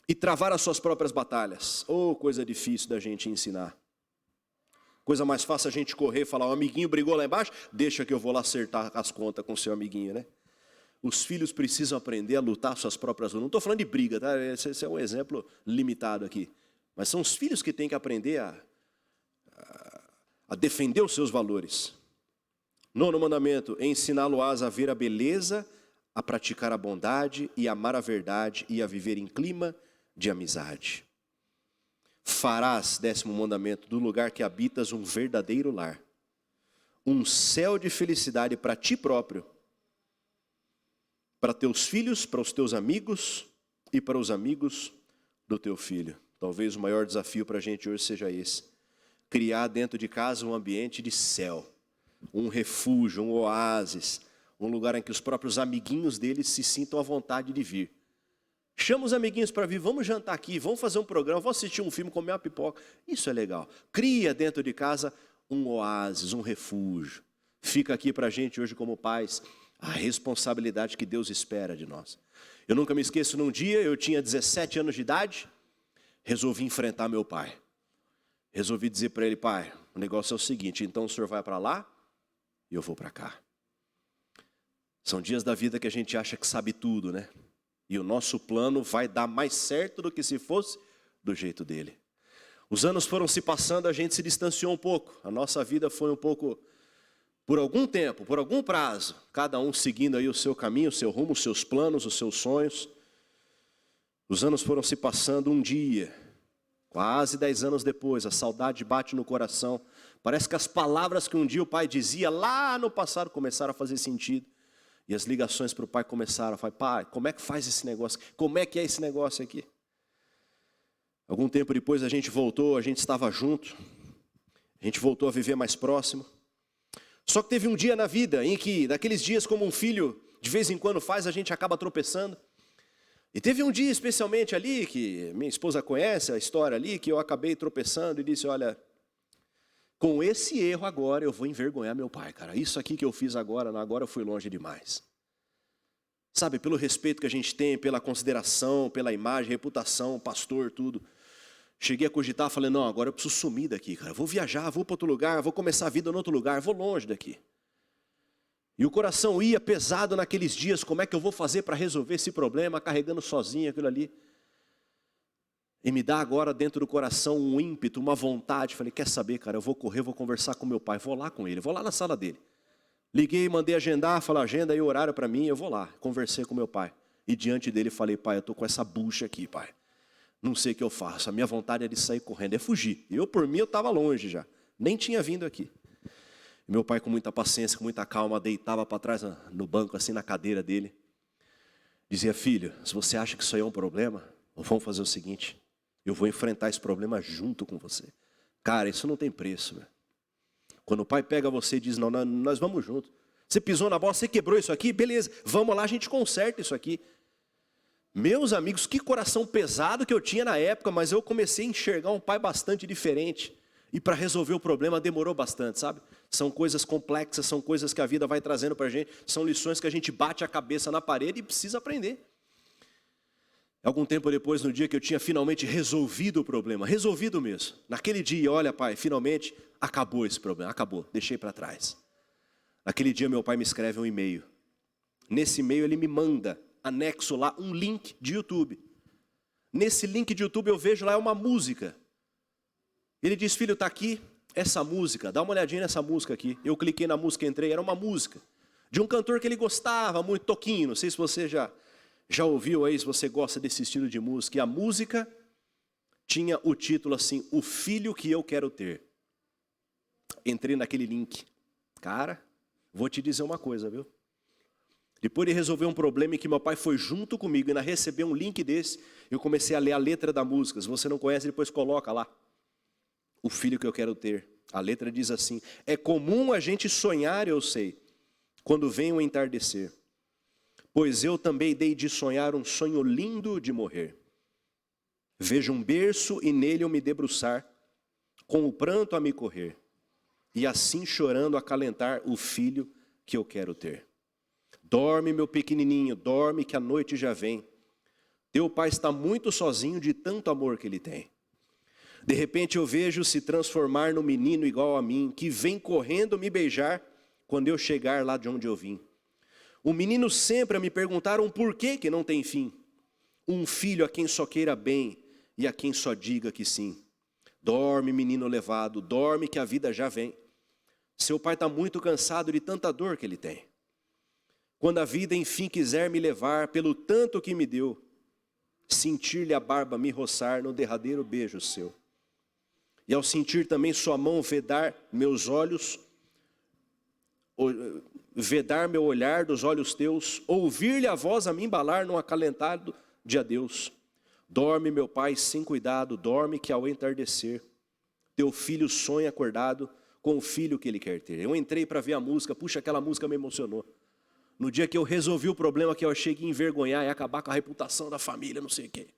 e travar as suas próprias batalhas. Coisa difícil da gente ensinar. Coisa mais fácil a gente correr e falar, o amiguinho brigou lá embaixo, deixa que eu vou lá acertar as contas com o seu amiguinho, né? Os filhos precisam aprender a lutar suas próprias lutas. Não estou falando de briga, tá? Esse é um exemplo limitado aqui. Mas são os filhos que têm que aprender a defender os seus valores. Nono mandamento, ensiná-lo-ás a ver a beleza, a praticar a bondade e amar a verdade e a viver em clima de amizade. Farás, décimo mandamento, do lugar que habitas um verdadeiro lar, um céu de felicidade para ti próprio, para teus filhos, para os teus amigos e para os amigos do teu filho. Talvez o maior desafio para a gente hoje seja esse. Criar dentro de casa um ambiente de céu, um refúgio, um oásis, um lugar em que os próprios amiguinhos deles se sintam à vontade de vir. Chama os amiguinhos para vir, vamos jantar aqui, vamos fazer um programa, vamos assistir um filme, comer uma pipoca. Isso é legal. Cria dentro de casa um oásis, um refúgio. Fica aqui para a gente hoje como pais a responsabilidade que Deus espera de nós. Eu nunca me esqueço, num dia eu tinha 17 anos de idade, resolvi enfrentar meu pai. Resolvi dizer para ele, pai, o negócio é o seguinte, então o senhor vai para lá e eu vou para cá. São dias da vida que a gente acha que sabe tudo, né? E o nosso plano vai dar mais certo do que se fosse do jeito dele. Os anos foram se passando, a gente se distanciou um pouco. A nossa vida foi um pouco, por algum tempo, por algum prazo, cada um seguindo aí o seu caminho, o seu rumo, os seus planos, os seus sonhos. Os anos foram se passando. Um dia, quase 10 anos depois, a saudade bate no coração. Parece que as palavras que um dia o pai dizia lá no passado começaram a fazer sentido. E as ligações para o pai começaram a falar: pai, como é que faz esse negócio? Como é que é esse negócio aqui? Algum tempo depois a gente voltou, a gente estava junto. A gente voltou a viver mais próximo. Só que teve um dia na vida em que, daqueles dias como um filho de vez em quando faz, a gente acaba tropeçando. E teve um dia especialmente ali, que minha esposa conhece a história ali, que eu acabei tropeçando e disse: olha, com esse erro agora eu vou envergonhar meu pai, cara. Isso aqui que eu fiz agora eu fui longe demais. Sabe, pelo respeito que a gente tem, pela consideração, pela imagem, reputação, pastor, tudo. Cheguei a cogitar, falei: não, agora eu preciso sumir daqui, cara. Vou viajar, vou para outro lugar, vou começar a vida em outro lugar, vou longe daqui. E o coração ia pesado naqueles dias: como é que eu vou fazer para resolver esse problema, carregando sozinho aquilo ali. E me dá agora dentro do coração um ímpeto, uma vontade. Falei: quer saber, cara, eu vou correr, vou conversar com meu pai, vou lá com ele, vou lá na sala dele. Liguei, mandei agendar, falei: agenda aí o horário para mim, eu vou lá. Conversei com meu pai. E diante dele falei: pai, eu estou com essa bucha aqui, pai. Não sei o que eu faço, a minha vontade é de sair correndo, é fugir. Eu, por mim, eu estava longe já, nem tinha vindo aqui. E meu pai, com muita paciência, com muita calma, deitava para trás no banco, assim na cadeira dele. Dizia: filho, se você acha que isso aí é um problema, vamos fazer o seguinte: eu vou enfrentar esse problema junto com você. Cara, isso não tem preço, velho. Quando o pai pega você e diz: não, nós vamos junto. Você pisou na bola, você quebrou isso aqui, beleza, vamos lá, a gente conserta isso aqui. Meus amigos, que coração pesado que eu tinha na época, mas eu comecei a enxergar um pai bastante diferente. E para resolver o problema demorou bastante, sabe? São coisas complexas, são coisas que a vida vai trazendo para a gente, são lições que a gente bate a cabeça na parede e precisa aprender. Algum tempo depois, no dia que eu tinha finalmente resolvido o problema, resolvido mesmo. Naquele dia: olha, pai, finalmente acabou esse problema, acabou, deixei para trás. Naquele dia meu pai me escreve um e-mail. Nesse e-mail ele me manda, anexo lá, um link de YouTube. Nesse link de YouTube eu vejo lá uma música. Ele diz: filho, está aqui essa música, dá uma olhadinha nessa música aqui. Eu cliquei na música, entrei, era uma música de um cantor que ele gostava muito, Toquinho. Não sei se você já ouviu aí, se você gosta desse estilo de música. E a música tinha o título assim: O Filho que Eu Quero Ter. Entrei naquele link. Cara, vou te dizer uma coisa, viu? Depois de resolver um problema em que meu pai foi junto comigo e ainda recebeu um link desse, eu comecei a ler a letra da música. Se você não conhece, depois coloca lá: O Filho que Eu Quero Ter. A letra diz assim: é comum a gente sonhar, eu sei, quando vem o entardecer. Pois eu também dei de sonhar um sonho lindo de morrer. Vejo um berço e nele eu me debruçar, com o pranto a me correr, e assim chorando acalentar o filho que eu quero ter. Dorme, meu pequenininho, dorme que a noite já vem. Teu pai está muito sozinho de tanto amor que ele tem. De repente eu vejo se transformar no menino igual a mim, que vem correndo me beijar quando eu chegar lá de onde eu vim. O menino sempre a me perguntar um porquê que não tem fim. Um filho a quem só queira bem e a quem só diga que sim. Dorme, menino levado, dorme que a vida já vem. Seu pai está muito cansado de tanta dor que ele tem. Quando a vida enfim quiser me levar, pelo tanto que me deu, sentir-lhe a barba me roçar no derradeiro beijo seu. E ao sentir também sua mão vedar meus olhos, vedar meu olhar dos olhos teus, ouvir-lhe a voz a me embalar num acalentado de adeus. Dorme, meu pai, sem cuidado, dorme que ao entardecer, teu filho sonha acordado com o filho que ele quer ter. Eu entrei para ver a música, puxa, aquela música me emocionou. No dia que eu resolvi o problema que eu achei que ia envergonhar e acabar com a reputação da família, não sei o quê.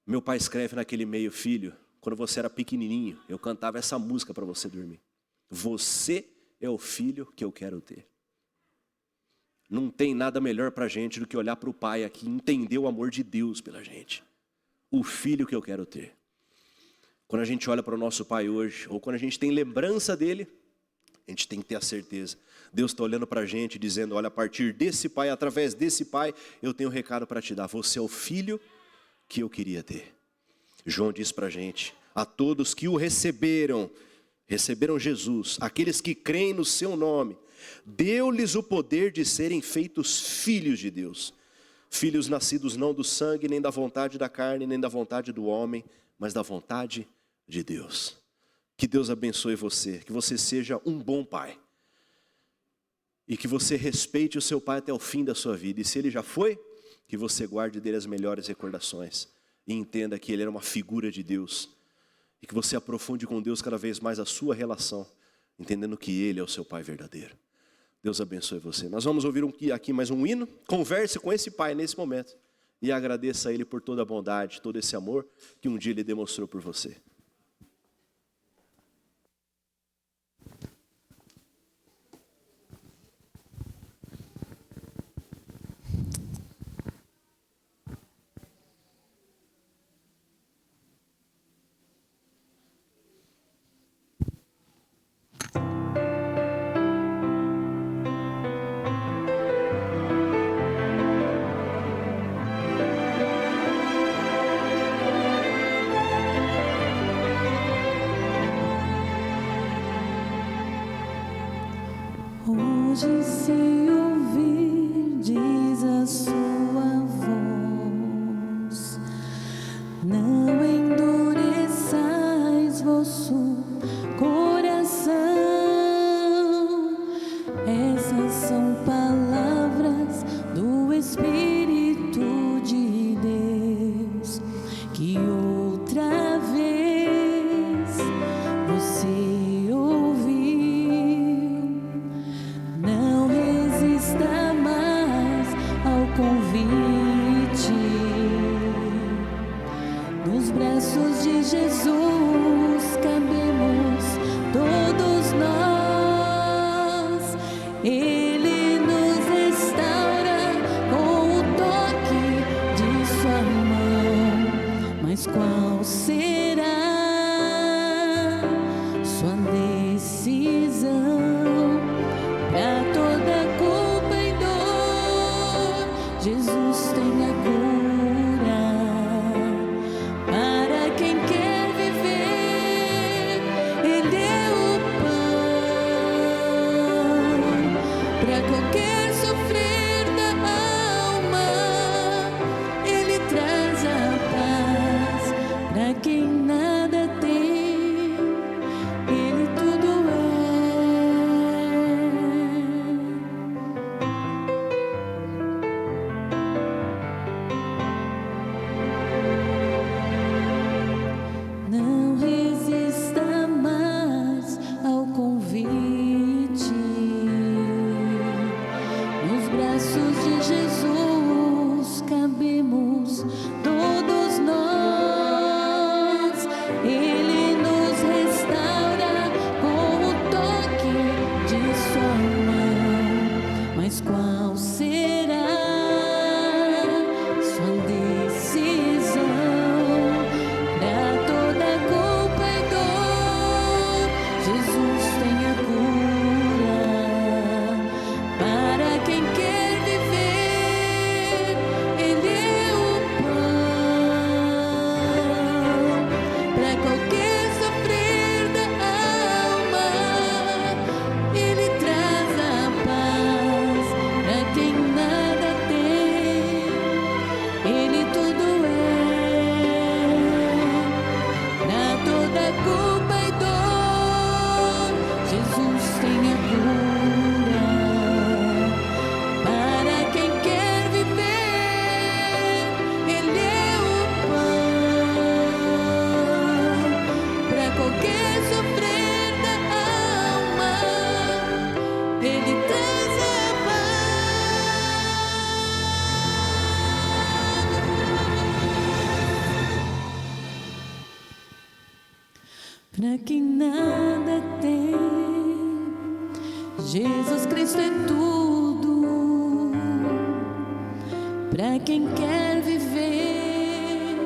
Meu pai escreve naquele e-mail: filho, quando você era pequenininho, eu cantava essa música para você dormir. Você é o filho que eu quero ter. Não tem nada melhor para a gente do que olhar para o pai aqui e entender o amor de Deus pela gente. O filho que eu quero ter. Quando a gente olha para o nosso pai hoje, ou quando a gente tem lembrança dele, A gente tem que ter a certeza. Deus está olhando para a gente dizendo, olha, a partir desse pai, através desse pai, eu tenho um recado para te dar. Você é o filho que eu queria ter. João diz para a gente, a todos que o receberam Jesus, aqueles que creem no seu nome, deu-lhes o poder de serem feitos filhos de Deus. Filhos nascidos não do sangue, nem da vontade da carne, nem da vontade do homem, mas da vontade de Deus. Que Deus abençoe você, que você seja um bom pai. E que você respeite o seu pai até o fim da sua vida. E se ele já foi, que você guarde dele as melhores recordações. E entenda que ele era uma figura de Deus. E que você aprofunde com Deus cada vez mais a sua relação, entendendo que ele é o seu pai verdadeiro. Deus abençoe você. Nós vamos ouvir aqui mais um hino. Converse com esse pai nesse momento. E agradeça a ele por toda a bondade, todo esse amor que um dia ele demonstrou por você. Hoje se ouvir, diz a sua voz, não endureçais vosso coração. Essas são palavras do Espírito de Deus, que outra vez você de Jesus cabemos todos nós. Ele nos restaura com o toque de sua mão. Mas qual será sua decisão? Pra toda culpa e dor, Jesus tem a cura. Qualquer sofrer da alma, Ele traz a paz. Para quem nada tem, Ele tudo é. Não resista mais ao convite. De Jesus cabemos todos nós. Ele nos restaura com o toque de sua mão. Mas qual será sua decisão? Pra toda culpa e dor, Jesus tem a cura. Para quem quer para quem nada tem, Jesus Cristo é tudo. Para quem quer viver,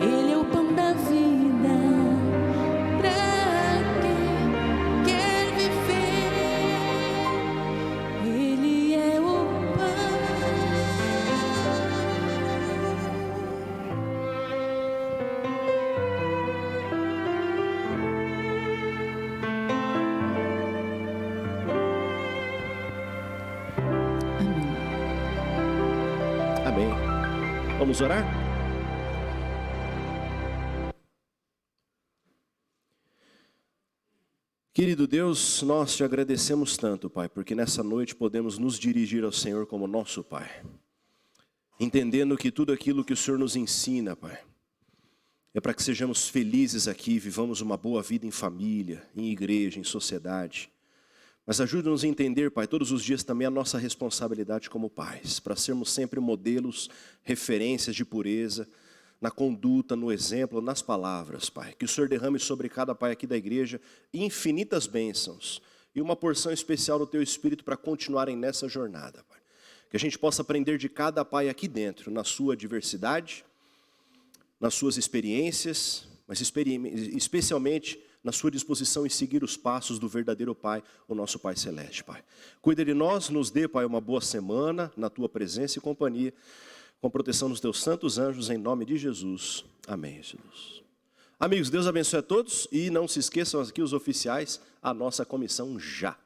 Ele é o pão da vida. Para quem quer viver, Amém. Vamos orar? Querido Deus, nós te agradecemos tanto, Pai, porque nessa noite podemos nos dirigir ao Senhor como nosso Pai, entendendo que tudo aquilo que o Senhor nos ensina, Pai, é para que sejamos felizes aqui, vivamos uma boa vida em família, em igreja, em sociedade. Mas ajuda-nos a entender, Pai, todos os dias também a nossa responsabilidade como pais, para sermos sempre modelos, referências de pureza, na conduta, no exemplo, nas palavras, Pai. Que o Senhor derrame sobre cada pai aqui da igreja infinitas bênçãos e uma porção especial do Teu Espírito para continuarem nessa jornada, Pai. Que a gente possa aprender de cada pai aqui dentro, na sua diversidade, nas suas experiências, mas especialmente na sua disposição em seguir os passos do verdadeiro Pai, o nosso Pai Celeste, Pai. Cuida de nós, nos dê, Pai, uma boa semana na Tua presença e companhia, com proteção dos Teus santos anjos, em nome de Jesus. Amém, Jesus. Amigos, Deus abençoe a todos e não se esqueçam aqui os oficiais, a nossa comissão já.